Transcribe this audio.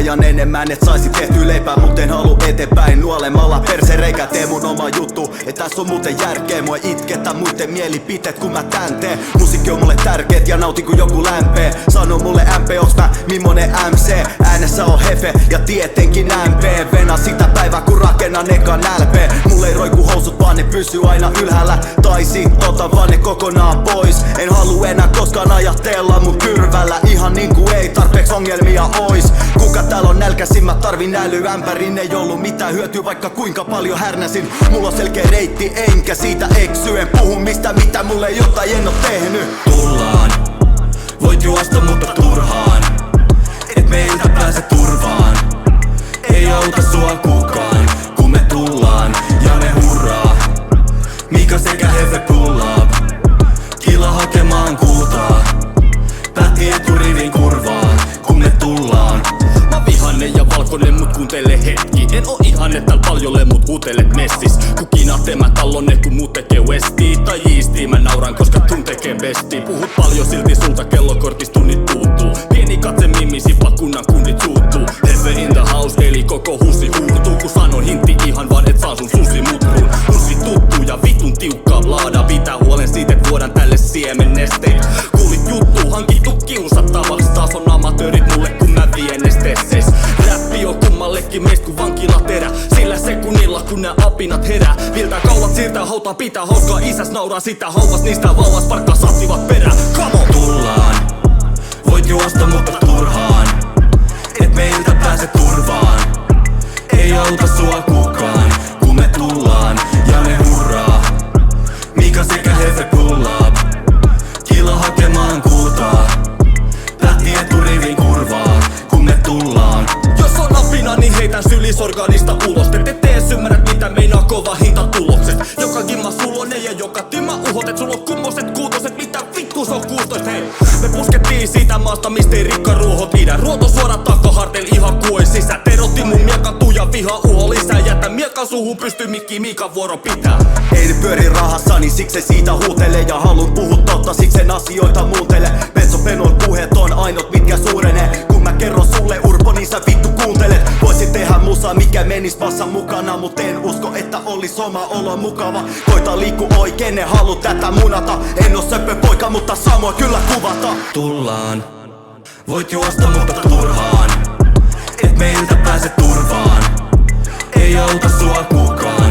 ajan enemmän, et saisi tehty leipää, mut en halu eteenpäin. Nuolemalla persereikä, tee mun oma juttu. Et tässä on muuten järkeä, mua itkettää muiden mielipiteet kun mä tän teen. Musiikki on mulle tärkeet ja nautin kun joku lämpee. Sano mulle MP, onks mä mimmonen MC? Äänessä on hefe ja tietenkin MP. Venä sitä päivää kun rakennan ekan LP. Mulle ei roiku housut vaan ne pysyy aina ylhäällä. Tai sit otan vaan ne kokonaan pois. En halua enää koskaan ajatella mun kyrvällä. Ihan niinku ei tarpeeksi ongelmia ois. Kuka täällä on nälkäsin, mä tarvin älyämpärin. Ei ollu mitään hyötyä vaikka kuinka paljon härnäsin. Mulla on selkeä reitti enkä siitä eksy. En puhu mistä mitä mulle jotain en oo tehnyt. Tullaan, voit juosta mutta turhaan. Et meiltä pääse turvaan. Ei auta sua kukaan, kun me tullaan ja me hurraa. Mika sekä Hefe pull up. Kila hakemaan kultaa. Pähti eturivin kurvaa, kun me tullaan. Mä vihanen ja valkoinen mut kuuntele hetki. En oo ihanne tääl paljolle mut huutelet messis. Kukin ahteemä tallonne kun muut tekee westii tai jiistii. Mä nauran koska tun tekee bestii. Puhut paljon silti sulta kellokortista tunnit puuttuu. Pieni katse mimmi sippa kunnan kundit suuttuu. Hefe in the house eli koko husi huurtuu. Kun sanon hinti ihan vaan et saa sun susi mutruun. Husi tuttuu ja vitun tiukkaa laada. Pitää huolen siitä et vuodan tälle siemen nesteet. Kuulit juttuu hankittu kiusattavaksi. Taas on amatöörit mulle kun mä vien nestesseis. Räppi on kummallekin meistä kun vankilaterä. Sillä sekunnilla kun nää apinat herää. Viltää kaulat siirtää hautaan pitää hauskaa. Isäs nauraa sitä hauvas niistä vauvas parkkaa sattivat perään. Come on! Tullaan, voit juosta mutta turhaan. Et meiltä pääse turvaan. Ei auta sua kukaan, kun me tullaan ja me hurraa. Mika sekä Hefe pull up. Kila hakemaan kultaa. Lähti eturivin kurvaa, kun me tullaan. Jos on apina, niin heitän sylisorganista ulos. Et ees ymmärrät mitä meinaa kova hinta tulokset. Joka gimma sulonen ja joka tymä uhot. Et sulla on kummoset kuutoset, mitä vittu se on 16 hei. Me puskettiin siitä maasta mistä ei rikka ruuhot idä. Ruoto suora takahartel ihan kuin sisä. Terotti mun miekan tuja viha uho lisää. Jätä miekan suhun pysty mikki Mikan vuoro pitää. Ei pyöri rahassa niin siksi siitä huutele. Ja halun puhua totta siksen asioita muuntele. Penson puheet on ainut mitkä suurenee. Kun mä kerron sulle Urpo niin sä vittu kuuntelet. Voisin tehdä musaa mikä menis passan mukana. Mut en usko että olis oma olo mukava. Koita liikku oikein en halu tätä munata. En oo söppö poika mutta samoin kyllä kuvata. Tullaan, voit juosta mutta turhaan. Et meiltä pääse turvaan. Ei auta sua kukaan.